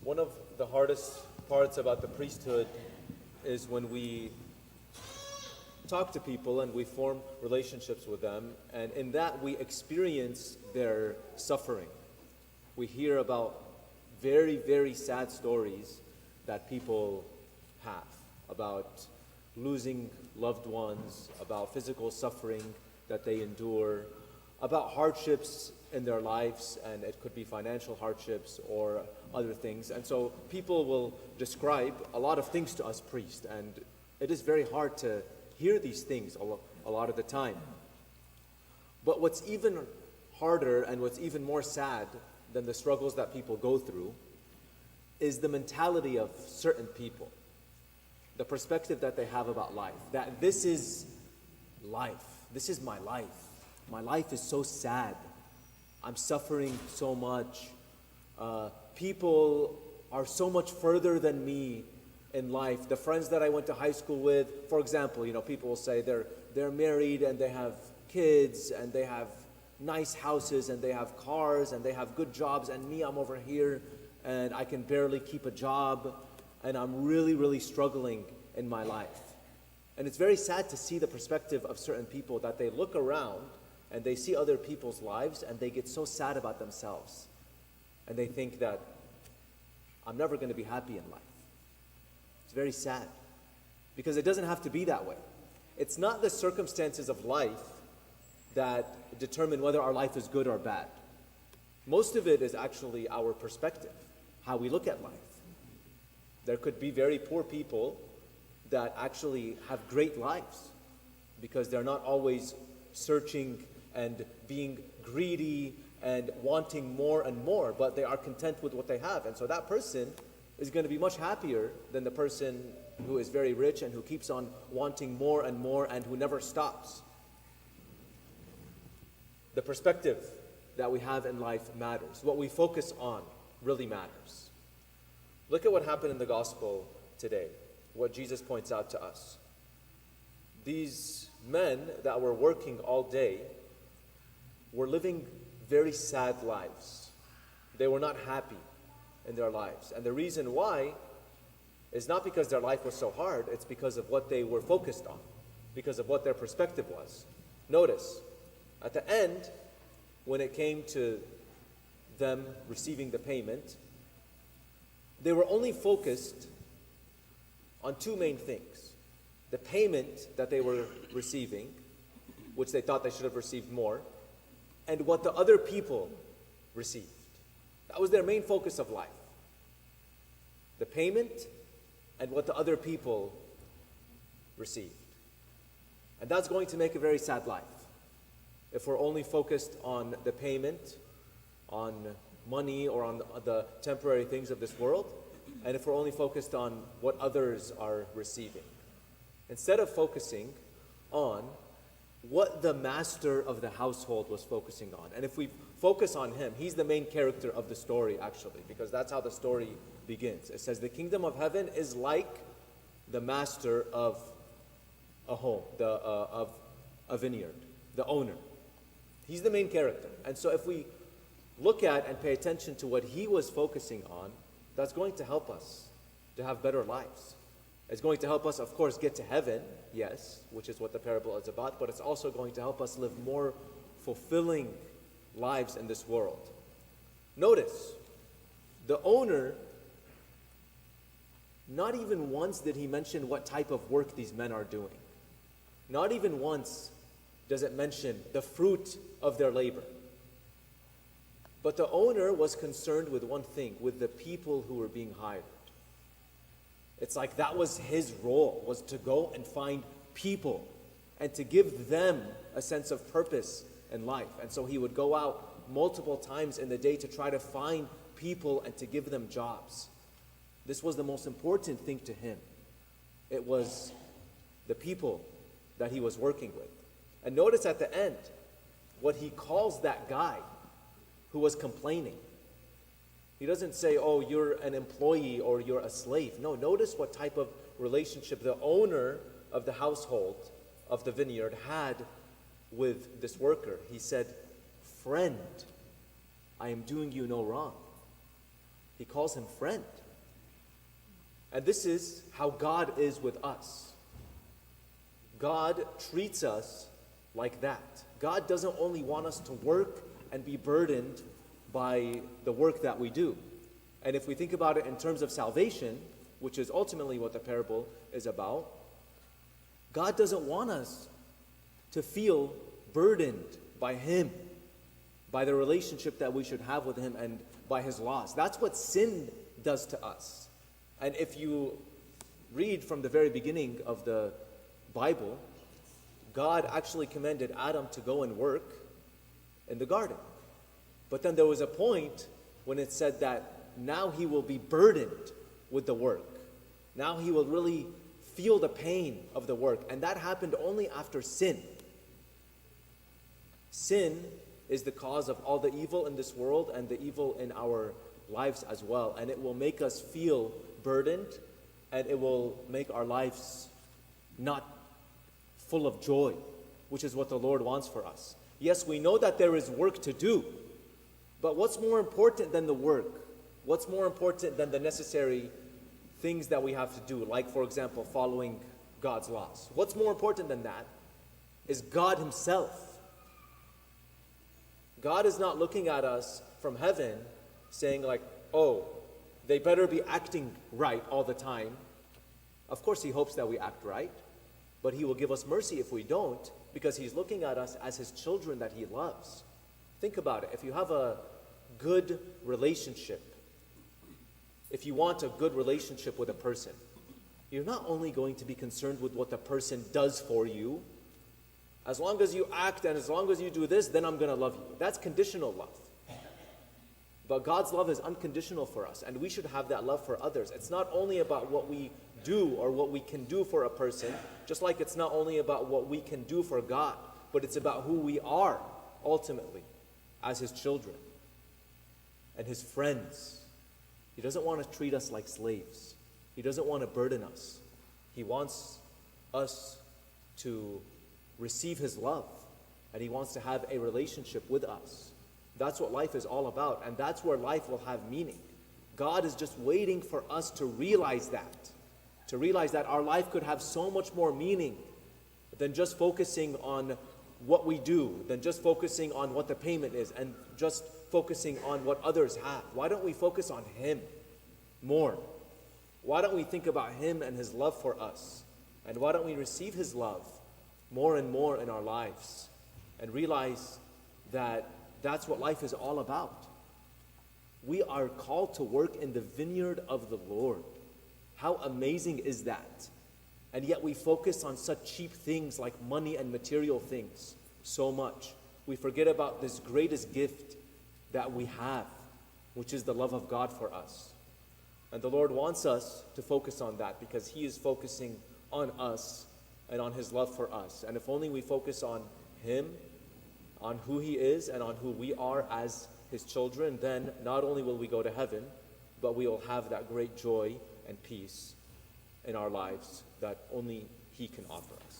One of the hardest parts about the priesthood is when we talk to people and we form relationships with them, and in that we experience their suffering. We hear about very, very sad stories that people have about losing loved ones, about physical suffering that they endure, about hardships in their lives, and it could be financial hardships or other things. And so people will describe a lot of things to us priests, and it is very hard to hear these things a lot of the time. But what's even harder and what's even more sad than the struggles that people go through is the mentality of certain people, the perspective that they have about life, that this is life, this is my life. My life is so sad. I'm suffering so much. People are so much further than me in life. The friends that I went to high school with, for example, people will say they're married and they have kids and they have nice houses and they have cars and they have good jobs, and me, I'm over here and I can barely keep a job and I'm really, really struggling in my life. And it's very sad to see the perspective of certain people, that they look around and they see other people's lives and they get so sad about themselves. And they think that I'm never going to be happy in life. It's very sad, because it doesn't have to be that way. It's not the circumstances of life that determine whether our life is good or bad. Most of it is actually our perspective, how we look at life. There could be very poor people that actually have great lives because they're not always searching and being greedy and wanting more and more, but they are content with what they have. And so that person is going to be much happier than the person who is very rich and who keeps on wanting more and more and who never stops. The perspective that we have in life matters. What we focus on really matters. Look at what happened in the gospel today, what Jesus points out to us. These men that were working all day were living very sad lives. They were not happy in their lives. And the reason why is not because their life was so hard, it's because of what they were focused on, because of what their perspective was. Notice, at the end, when it came to them receiving the payment, they were only focused on two main things: the payment that they were receiving, which they thought they should have received more, and what the other people received. That was their main focus of life. The payment and what the other people received. And that's going to make a very sad life. If we're only focused on the payment, on money, or on the temporary things of this world, and if we're only focused on what others are receiving, instead of focusing on what the master of the household was focusing on. And if we focus on him, he's the main character of the story, actually, because that's how the story begins. It says, the kingdom of heaven is like the master of a home, of a vineyard, the owner. He's the main character. And so if we look at and pay attention to what he was focusing on, that's going to help us to have better lives. It's going to help us, of course, get to heaven, yes, which is what the parable is about, but it's also going to help us live more fulfilling lives in this world. Notice, the owner, not even once did he mention what type of work these men are doing. Not even once does it mention the fruit of their labor. But the owner was concerned with one thing, with the people who were being hired. It's like that was his role, was to go and find people and to give them a sense of purpose in life. And so he would go out multiple times in the day to try to find people and to give them jobs. This was the most important thing to him. It was the people that he was working with. And notice at the end, what he calls that guy who was complaining. He doesn't say, oh, you're an employee or you're a slave. No, notice what type of relationship the owner of the household of the vineyard had with this worker. He said, friend, I am doing you no wrong. He calls him friend. And this is how God is with us. God treats us like that. God doesn't only want us to work and be burdened by the work that we do. And if we think about it in terms of salvation, which is ultimately what the parable is about, God doesn't want us to feel burdened by Him, by the relationship that we should have with Him, and by His laws. That's what sin does to us. And if you read from the very beginning of the Bible, God actually commanded Adam to go and work in the garden. But then there was a point when it said that now he will be burdened with the work. Now he will really feel the pain of the work. And that happened only after sin. Sin is the cause of all the evil in this world and the evil in our lives as well. And it will make us feel burdened, and it will make our lives not full of joy, which is what the Lord wants for us. Yes, we know that there is work to do, but what's more important than the work? What's more important than the necessary things that we have to do, like, for example, following God's laws? What's more important than that is God Himself. God is not looking at us from heaven saying like, oh, they better be acting right all the time. Of course, He hopes that we act right, but He will give us mercy if we don't, because He's looking at us as His children that He loves. Think about it. If you have a good relationship, if you want a good relationship with a person, you're not only going to be concerned with what the person does for you. As long as you act and as long as you do this, then I'm going to love you. That's conditional love. But God's love is unconditional for us, and we should have that love for others. It's not only about what we do or what we can do for a person, just like it's not only about what we can do for God, but it's about who we are ultimately as His children and His friends. He doesn't want to treat us like slaves. He doesn't want to burden us. He wants us to receive His love, and He wants to have a relationship with us. That's what life is all about, and that's where life will have meaning. God is just waiting for us to realize that our life could have so much more meaning than just focusing on what we do, than just focusing on what the payment is, and just focusing on what others have. Why don't we focus on Him more? Why don't we think about Him and His love for us? And why don't we receive His love more and more in our lives and realize that that's what life is all about? We are called to work in the vineyard of the Lord. How amazing is that? And yet we focus on such cheap things like money and material things so much. We forget about this greatest gift that we have, which is the love of God for us. And the Lord wants us to focus on that because He is focusing on us and on His love for us. And if only we focus on Him, on who He is and on who we are as His children, then not only will we go to heaven, but we will have that great joy and peace in our lives that only He can offer us.